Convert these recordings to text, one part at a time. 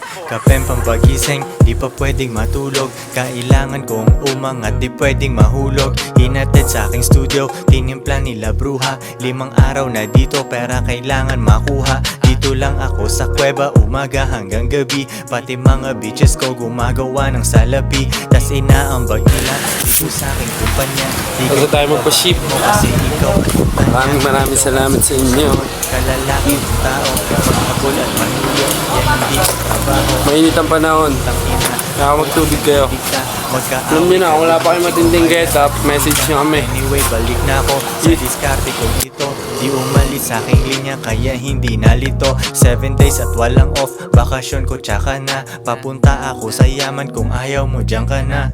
Kapeng pampagising, di pa pwedeng matulog. Kailangan kong umangat, di pwedeng mahulog. Hinatid sa aking studio, tinimpla nila bruha. 5 araw na dito, pera kailangan makuha. Dito lang ako sa kuweba, umaga hanggang gabi. Pati mga bitches ko gumagawa ng salapi. Tas inaambag nila, dito sa aking kumpanya. Di Bago tayo magpa-ship, mo kasi ikaw maraming salamat sa inyo. kalalaki ng tao. Pagkakabol at manulo, yan hindi trabaho. Mainit ang panahon, Tangina, kaya magtubig kayo. di ka magkaaway. Alam nyo na, kung wala pa kayo matinding get up, message nyo kami. Anyway, balik na ako sa diskarte ko dito. Di umalis sa aking linya, kaya hindi nalito. 7 days at walang off, bakasyon ko tsaka na. Papunta ako sa yaman, kung ayaw mo dyan ka na.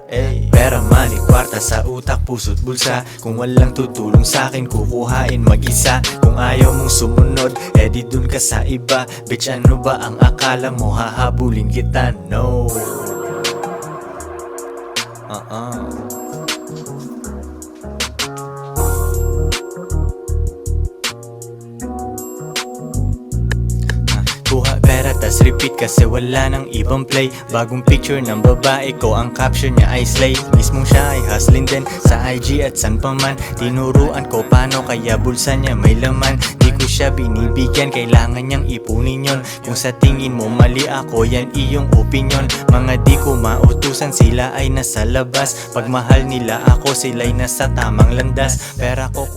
Pera, money, kwarta sa utak, puso't bulsa. Kung walang tutulong sa akin, kukuhain mag-isa. Kung ayaw mong sumunod, di dun ka sa iba. Bitch, ano ba ang akala mo, hahabulin kita? No. Kuha pera tas repeat kasi wala nang ibang play. Bagong picture ng babae ko, ang caption niya ay slay. Mismong siya ay hustling din sa IG at san pa man. Tinuruan ko paano kaya bulsa niya may laman. Di ko siya binibigyan, kailangan niyang ipunin yon. Kung sa tingin mo mali ako, yan iyong opinion. Mga di ko mautusan, sila ay nasa labas. Pag mahal nila ako, sila'y nasa tamang landas. Pera ko